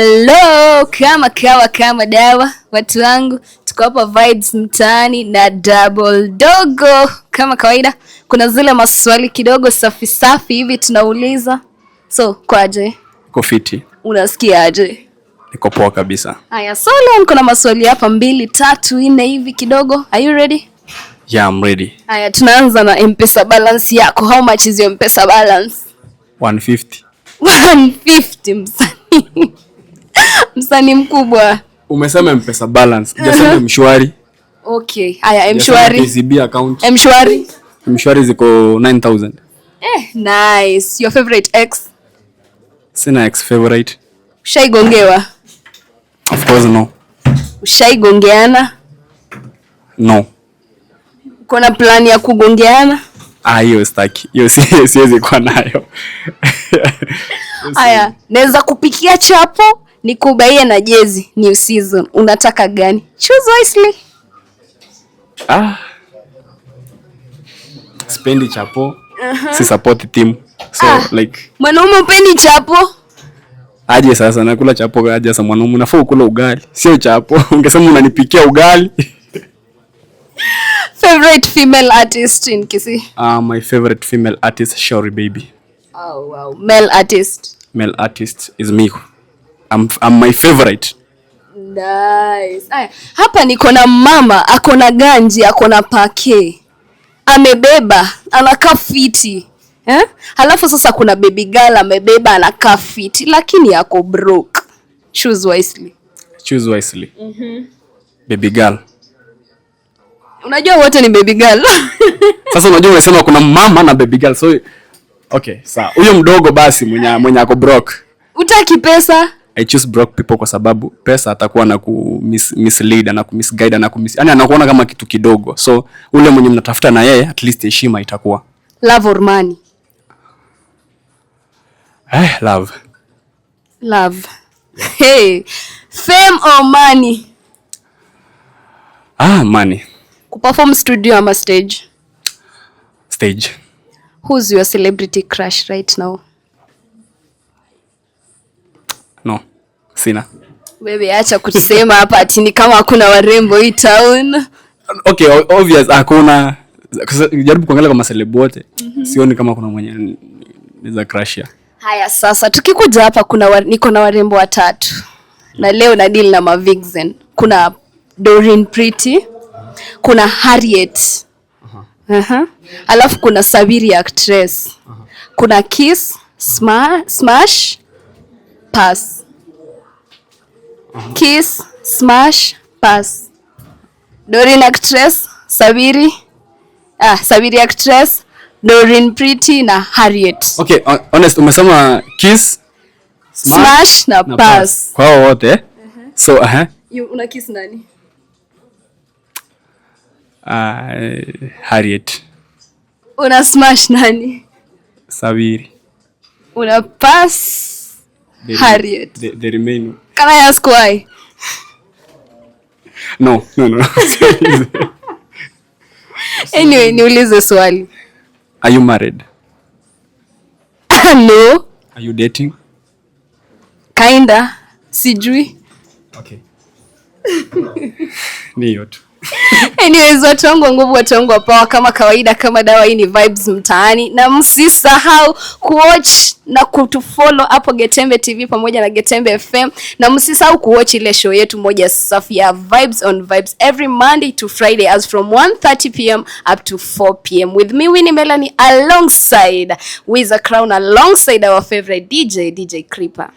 Hello, kama dawa watu wangu, tuko hapa Vibes mtaani na Double Dogo. Kama kawaida kuna zile maswali kidogo safi hivi tunauliza. So, kwaje? Niko fiti. Unasikia aje? Niko poa kabisa. Haya, so leo kuna maswali hapa 2, 3, 4 hivi kidogo. Are you ready? Yeah, I'm ready. Haya, tunaanza na M-Pesa balance yako. How much is your M-Pesa balance? 150. 150 msanii. Msanii mkubwa. Umesema M-Pesa balance, hujasema Mshwari. Okay. Haya, Mshwari. KCB account. Mshwari. Mshwari ziko 9000. Nice. Your favorite ex? Sina ex favorite. Ushaigongewa? Of course no. Ushaigongeana? No. Kuna plan ya kugongeana? Hiyo sitaki. Hiyo siwezi kuwa nayo. Haya, naweza kupikia chapo nikubaie na jezi new season. Unataka gani? Choose wisely. Spendi chapo. Si support team. So like mwanaume upendi chapo? Aje sasa nakula chapo aje sasa mwanaume unafaa kula ugali. Sio chapo. Ungesema unanipikia ugali. Favorite female artist in Kisii? My favorite female artist Shauri Baby. Oh wow. Male artist? Male artist is me. I'm my favorite. Nice. Aya, hapa niko na mama, ako na ganji, ako na pake. Amebeba, anakaa fiti. Halafu sasa kuna baby girl amebeba anakaa fiti lakini yako broke. Choose wisely. Choose wisely. Baby girl. Unajua wote ni baby girl. Sasa unajua unasema kuna mama na baby girl. So okay, sawa. Huyo mdogo basi mwenye ako broke. Utaki pesa? I choose broke people kwa sababu pesa atakuwa na mislead na misguide na yani anakuona kama kitu kidogo. So ule mwenye mnatafuta na yeye at least heshima itakuwa. Love or money? Love. Love. Hey, fame or money? Money. Kuperform studio ama stage? Stage. Who's your celebrity crush right now? No, sina. Wewe acha kutusema hapa ati ni kama hakuna warembo hii town. Okay, obvious hakuna. Jaribu kuangalia kama celeb wote. Sioni kama kuna mwenye niza crush ya. Haya sasa tukikuja hapa niko na warembo 3. Na leo na deal na Mavixen. Kuna Doreen Pretty, kuna Harriet. Alafu kuna Sabiri actress. Kuna Kiss, Smash, Pass. Kiss, Smash, Pass. Doreen actress, Sabiri actress, Doreen Pretty na Harriet. Okay, honest umesema Kiss, Smash na Pass. Kwa wote. So Una kiss nani? Harriet. Una smash nani? Sabiri. Una pass Harriet. The remain. Can I ask why? No. Anyway, niulize swali. Are you married? No. Are you dating? Kinda. Sijui. Okay. Ni yote. Anyways, watu wangu poa kama kawaida kama dawa. Hii ni Vibes mtaani na msisahau kuwatch na kutufollow hapo Getembe TV pamoja na Getembe FM, na msisahau kuwatch ile show yetu moja safi ya Vibes on Vibes every Monday to Friday as from 1:30 p.m. up to 4 p.m. with me Winnie Melanie alongside with a crown alongside our favorite DJ Creeper.